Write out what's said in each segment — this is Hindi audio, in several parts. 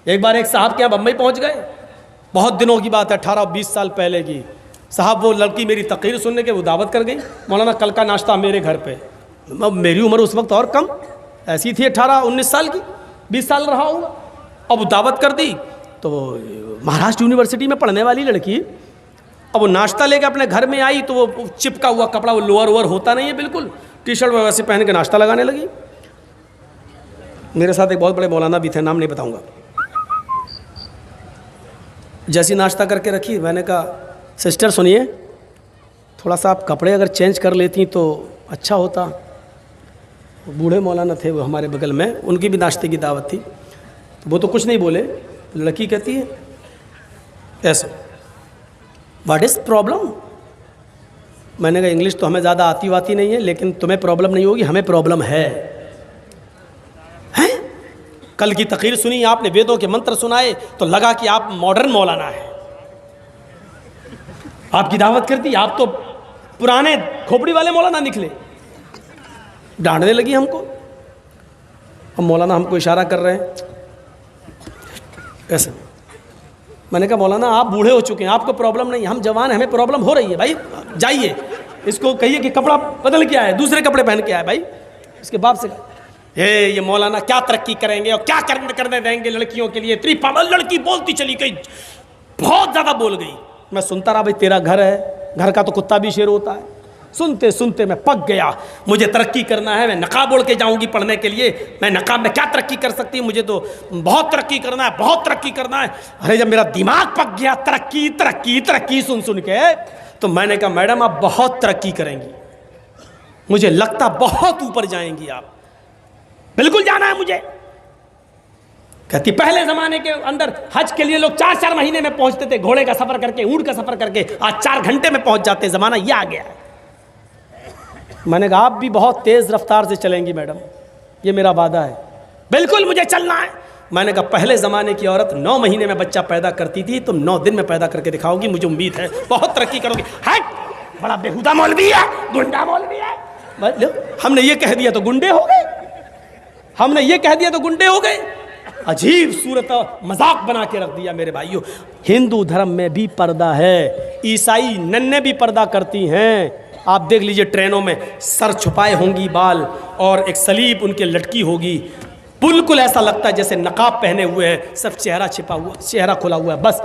एक बार एक साहब के यहाँ बम्बई पहुँच गए, बहुत दिनों की बात है, 18-20 साल पहले की। साहब वो लड़की मेरी तकरीर सुनने के वो दावत कर गई, मौलाना कल का नाश्ता मेरे घर पे। मेरी उम्र उस वक्त और कम ऐसी थी, 18-19 साल की, 20 साल रहा होगा। अब वो दावत कर दी तो वो महाराष्ट्र यूनिवर्सिटी में पढ़ने वाली लड़की, अब वो नाश्ता लेके अपने घर में आई तो वो चिपका हुआ कपड़ा, वो लोअर वोअर होता नहीं है बिल्कुल, टी शर्ट वैसे पहन के नाश्ता लगाने लगी। मेरे साथ एक बहुत बड़े मौलाना भी थे, नाम नहीं बताऊंगा। जैसी नाश्ता करके रखी, मैंने कहा सिस्टर सुनिए, थोड़ा सा आप कपड़े अगर चेंज कर लेती तो अच्छा होता। बूढ़े मौलाना थे वो हमारे बगल में, उनकी भी नाश्ते की दावत थी। वो तो कुछ नहीं बोले, लड़की कहती है ऐसे, व्हाट इज़ प्रॉब्लम? मैंने कहा इंग्लिश तो हमें ज़्यादा आती वाती नहीं है, लेकिन तुम्हें प्रॉब्लम नहीं होगी, हमें प्रॉब्लम है। हैं? कल की तकरीर सुनी आपने, वेदों के मंत्र सुनाए तो लगा कि आप मॉडर्न मौलाना है। आपकी दावत करती, आप तो पुराने खोपड़ी वाले मौलाना निकले। डांटने लगी हमको। अब मौलाना हमको इशारा कर रहे हैं ऐसे। मैंने कहा मौलाना आप बूढ़े हो चुके हैं, आपको प्रॉब्लम नहीं, हम जवान हैं, हमें प्रॉब्लम हो रही है। भाई जाइए, इसको कहिए कि कपड़ा बदल के आए, दूसरे कपड़े पहन के आए। भाई इसके बाप से ये मौलाना क्या तरक्की करेंगे और क्या करने देंगे लड़कियों के लिए। इतनी पागल लड़की बोलती चली गई, बहुत ज़्यादा बोल गई। मैं सुनता रहा, भाई तेरा घर है, घर का तो कुत्ता भी शेर होता है। सुनते सुनते मैं पक गया, मुझे तरक्की करना है, मैं नकाब ओढ़ के जाऊंगी पढ़ने के लिए। मैं नकाब में क्या तरक्की कर सकती हूँ, मुझे तो बहुत तरक्की करना है, बहुत तरक्की करना है। अरे जब मेरा दिमाग पक गया तरक्की तरक्की तरक्की सुन सुन के, तो मैंने कहा मैडम आप बहुत तरक्की करेंगी, मुझे लगता बहुत ऊपर जाएंगी आप, बिल्कुल जाना है मुझे। कहती पहले जमाने के अंदर हज के लिए लोग 4-4 महीने में पहुंचते थे, घोड़े का सफर करके, ऊंट का सफर करके। आज 4 घंटे में पहुंच जाते, जमाना ये आ गया है। मैंने कहा आप भी बहुत तेज रफ्तार से चलेंगी मैडम, ये मेरा वादा है, बिल्कुल मुझे चलना है। मैंने कहा पहले ज़माने की औरत 9 महीने में बच्चा पैदा करती थी, तुम 9 दिन में पैदा करके दिखाओगी, मुझे उम्मीद है बहुत तरक्की करोगी। हट, बड़ा बेहुदा मौलवी है, गुंडा मौलवी है। हमने ये कह दिया तो गुंडे हो गए, हमने ये कह दिया तो गुंडे हो गए। अजीब सूरत मजाक बना के रख दिया मेरे भाइयों। हिंदू धर्म में भी पर्दा है, ईसाई नन्हे भी पर्दा करती हैं। आप देख लीजिए ट्रेनों में सर छुपाए होंगी बाल, और एक सलीब उनके लटकी होगी, बिल्कुल ऐसा लगता है जैसे नकाब पहने हुए हैं, सब चेहरा छिपा हुआ, चेहरा खुला हुआ है। बस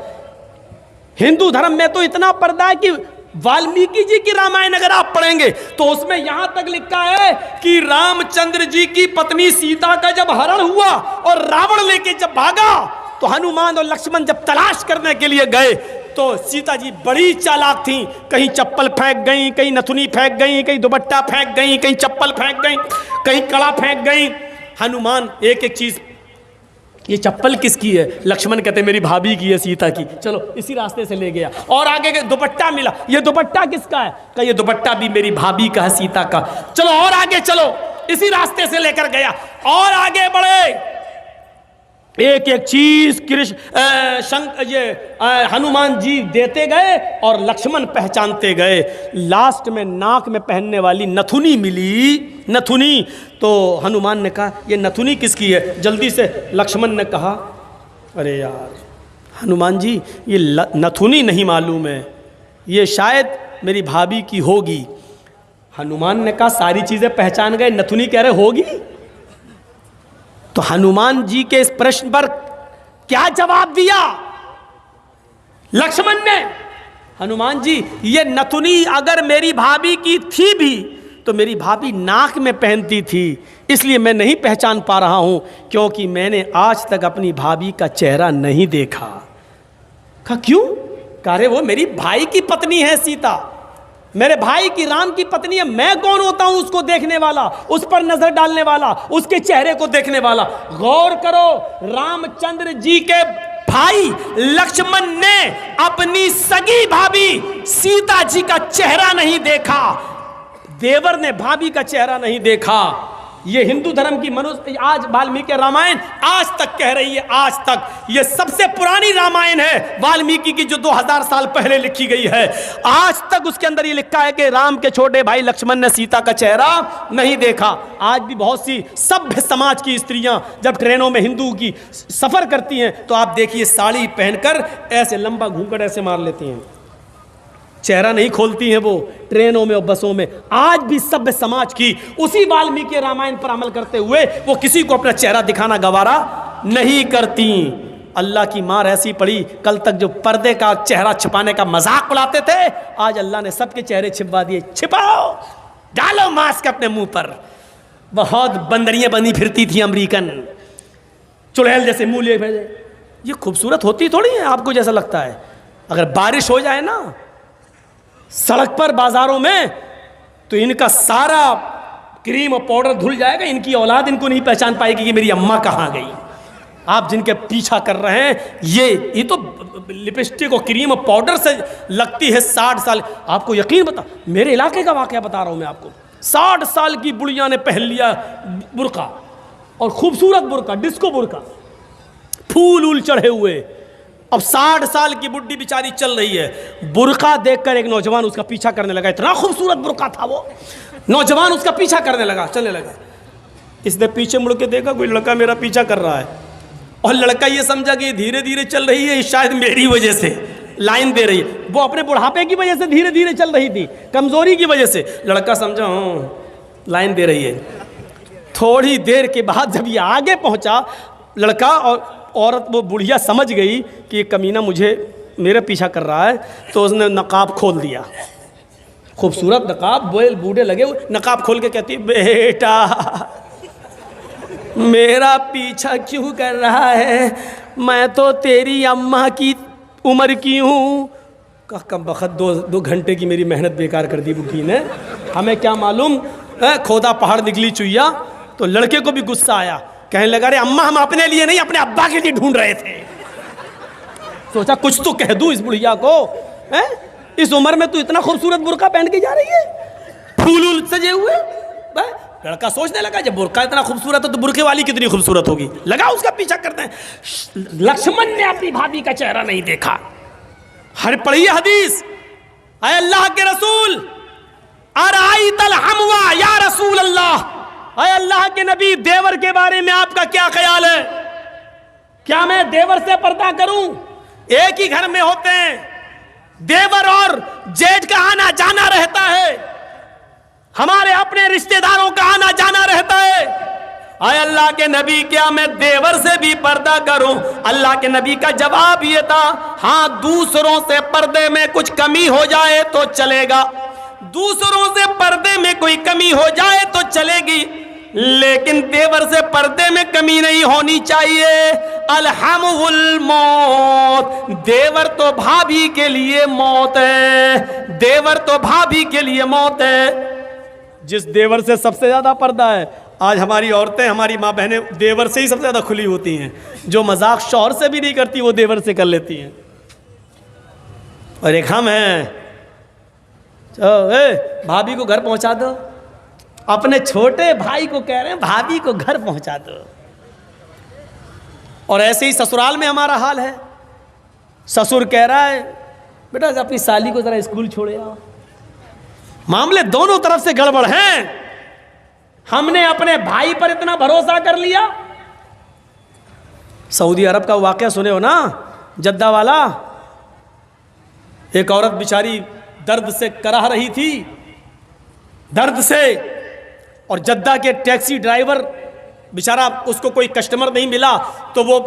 हिंदू धर्म में तो इतना पर्दा है कि वाल्मीकि जी की रामायण अगर आप पढ़ेंगे तो उसमें यहां तक लिखा है कि रामचंद्र जी की पत्नी सीता का जब हरण हुआ और रावण लेके जब भागा, तो हनुमान और लक्ष्मण जब तलाश करने के लिए गए तो सीता जी बड़ी चालाक थी, कहीं चप्पल फेंक गई, कहीं नथुनी फेंक गई, कहीं दुपट्टा फेंक गई, कहीं चप्पल फेंक गई, कहीं कड़ा फेंक गई। हनुमान एक एक चीज, ये चप्पल किसकी है? लक्ष्मण कहते मेरी भाभी की है, सीता की। चलो इसी रास्ते से ले गया, और आगे के दुपट्टा मिला, ये दुपट्टा किसका है? कहा ये दुपट्टा भी मेरी भाभी का है, सीता का। चलो और आगे चलो, इसी रास्ते से लेकर गया, और आगे बढ़े, एक एक चीज हनुमान जी देते गए और लक्ष्मण पहचानते गए। लास्ट में नाक में पहनने वाली नथुनी मिली, नथुनी। तो हनुमान ने कहा ये नथुनी किसकी है? जल्दी से लक्ष्मण ने कहा अरे यार हनुमान जी ये नथुनी नहीं मालूम है, ये शायद मेरी भाभी की होगी। हनुमान ने कहा सारी चीजें पहचान गए, नथुनी कह रहे होगी। तो हनुमान जी के इस प्रश्न पर क्या जवाब दिया लक्ष्मण ने? हनुमान जी ये नथुनी अगर मेरी भाभी की थी भी तो मेरी भाभी नाक में पहनती थी, इसलिए मैं नहीं पहचान पा रहा हूं, क्योंकि मैंने आज तक अपनी भाभी का चेहरा नहीं देखा। कहा क्यों? कह रहे वो मेरी भाई की पत्नी है सीता, मेरे भाई की राम की पत्नी है, मैं कौन होता हूं उसको देखने वाला, उस पर नजर डालने वाला, उसके चेहरे को देखने वाला। गौर करो, रामचंद्र जी के भाई लक्ष्मण ने अपनी सगी भाभी सीता जी का चेहरा नहीं देखा, देवर ने भाभी का चेहरा नहीं देखा। ये हिंदू धर्म की मनुष्य आज वाल्मीकि रामायण आज तक कह रही है, आज तक ये सबसे पुरानी रामायण है वाल्मीकि की, जो 2000 साल पहले लिखी गई है। आज तक उसके अंदर ये लिखा है कि राम के छोटे भाई लक्ष्मण ने सीता का चेहरा नहीं देखा। आज भी बहुत सी सभ्य समाज की स्त्रियां जब ट्रेनों में हिंदू की सफर करती हैं तो आप देखिए साड़ी पहनकर ऐसे लंबा घूंघट ऐसे मार लेती हैं, चेहरा नहीं खोलती हैं वो ट्रेनों में और बसों में। आज भी सभ्य समाज की उसी वाल्मीकि रामायण पर अमल करते हुए वो किसी को अपना चेहरा दिखाना गवारा नहीं करती। अल्लाह की मार ऐसी पड़ी, कल तक जो पर्दे का चेहरा छिपाने का मजाक उड़ाते थे, आज अल्लाह ने सबके चेहरे छिपवा दिए। छिपाओ, डालो मास्क अपने मुंह पर। बहुत बंदरियां बनी फिरती थी अमरीकन, चुड़ैल जैसे मुंह लिए भेजे। ये खूबसूरत होती थोड़ी है आपको जैसा लगता है। अगर बारिश हो जाए ना सड़क पर बाजारों में तो इनका सारा क्रीम और पाउडर धुल जाएगा, इनकी औलाद इनको नहीं पहचान पाएगी कि मेरी अम्मा कहाँ गई। आप जिनके पीछा कर रहे हैं ये तो लिपस्टिक और क्रीम और पाउडर से लगती है 60 साल। आपको यकीन बता, मेरे इलाके का वाकया बता रहा हूँ मैं आपको। 60 साल की बुढ़िया ने पहन लिया बुर्का, और खूबसूरत बुर्का, डिस्को बुर्का, फूल उल चढ़े हुए। अब 60 साल की बुढ़ी बेचारी चल रही है, बुर्का देखकर एक नौजवान उसका पीछा करने लगा। इतना खूबसूरत बुर्का था वो, नौजवान उसका पीछा करने लगा, चलने लगा। इसने पीछे मुड़ के देखा कोई लड़का मेरा पीछा कर रहा है, और लड़का ये समझा कि धीरे धीरे चल रही है, शायद मेरी वजह से लाइन दे रही है। वो अपने बुढ़ापे की वजह से धीरे धीरे चल रही थी, कमजोरी की वजह से। लड़का समझा हाँ लाइन दे रही है। थोड़ी देर के बाद जब ये आगे पहुंचा, लड़का और औरत, वो बुढ़िया समझ गई कि ये कमीना मेरे पीछा कर रहा है, तो उसने नकाब खोल दिया। खूबसूरत नकाब, बूढ़े लगे हुए, नकाब खोल के कहती बेटा मेरा पीछा क्यों कर रहा है, मैं तो तेरी अम्मा की उम्र की हूँ। कम बखत दो घंटे की मेरी मेहनत बेकार कर दी बुढ़ी ने, हमें क्या मालूम खोदा पहाड़ निकली चुईया। तो लड़के को भी गुस्सा आया, कहने लगा अरे अम्मा हम अपने लिए नहीं अपने अब्बा के लिए ढूंढ रहे थे। सोचा कुछ तो कह दूं इस बुढ़िया को, हैं? इस उम्र में तू इतना खूबसूरत बुर्का पहन के जा रही है, फूल सजे हुए। लड़का सोचने लगा जब बुर्का इतना खूबसूरत है तो बुर्के वाली कितनी खूबसूरत होगी, लगा उसका पीछा करते हैं। लक्ष्मण ने अपनी भाभी का चेहरा नहीं देखा। हर पढ़िए हदीस, अय अल्लाह के रसूल अराइतल हमवा या रसूल अल्लाह, अय अल्लाह के नबी देवर के बारे में आपका क्या ख्याल है? क्या मैं देवर से पर्दा करूं? एक ही घर में होते हैं, देवर और जेठ का आना जाना रहता है, हमारे अपने रिश्तेदारों का आना जाना रहता है। आय अल्लाह के नबी क्या मैं देवर से भी पर्दा करूं? अल्लाह के नबी का जवाब ये था, हाँ दूसरों से पर्दे में कुछ कमी हो जाए तो चलेगा, दूसरों से पर्दे में कोई कमी हो जाए तो चलेगी, लेकिन देवर से पर्दे में कमी नहीं होनी चाहिए। अलहमुल मौत, देवर तो भाभी के लिए मौत है, देवर तो भाभी के लिए मौत है। जिस देवर से सबसे ज्यादा पर्दा है, आज हमारी औरतें, हमारी माँ बहनें देवर से ही सबसे ज्यादा खुली होती हैं। जो मजाक शौहर से भी नहीं करती वो देवर से कर लेती हैं। और एक हम हैं, भाभी को घर पहुंचा दो, अपने छोटे भाई को कह रहे हैं भाभी को घर पहुंचा दो। और ऐसे ही ससुराल में हमारा हाल है। ससुर कह रहा है बेटा अपनी साली को जरा स्कूल छोड़े आओ। मामले दोनों तरफ से गड़बड़ हैं। हमने अपने भाई पर इतना भरोसा कर लिया। सऊदी अरब का वाकया सुने हो ना, जद्दा वाला। एक औरत बेचारी दर्द से कराह रही थी, दर्द से, और जद्दा के टैक्सी ड्राइवर बेचारा, उसको कोई कस्टमर नहीं मिला तो वो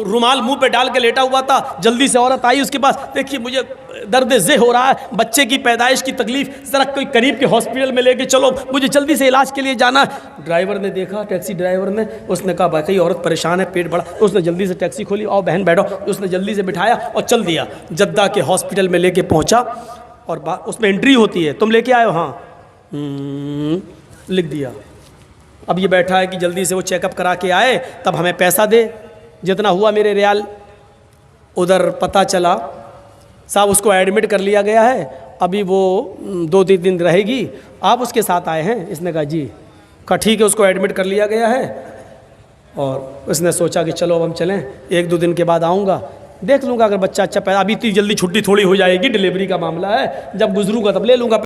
रुमाल मुंह पे डाल के लेटा हुआ था। जल्दी से औरत आई उसके पास, देखिए मुझे दर्द ज़े हो रहा है, बच्चे की पैदाइश की तकलीफ, ज़रा कोई करीब के हॉस्पिटल में लेके चलो, मुझे जल्दी से इलाज के लिए जाना है। ड्राइवर ने देखा, टैक्सी ड्राइवर ने, उसने कहा भाई औरत परेशान है, पेट बड़ा। उसने जल्दी से टैक्सी खोली, आओ बहन बैठो। उसने जल्दी से बिठाया और चल दिया। जद्दा के हॉस्पिटल में लेके पहुँचा और उसमें एंट्री होती है, तुम लेके आए हो? हाँ, लिख दिया। अब ये बैठा है कि जल्दी से वो चेकअप करा के आए, तब हमें पैसा दे। जितना हुआ मेरे रियाल, उधर पता चला साहब उसको एडमिट कर लिया गया है, अभी वो 2-3 दिन रहेगी, आप उसके साथ आए हैं? इसने कहा जी। कहा ठीक है, उसको एडमिट कर लिया गया है। और उसने सोचा कि चलो अब हम चलें, 1-2 दिन के बाद आऊँगा, देख लूँगा अगर बच्चा अच्छा पैदा, अभी इतनी जल्दी छुट्टी थोड़ी हो जाएगी, डिलीवरी का मामला है, जब गुजरूँगा तब ले लूँगा।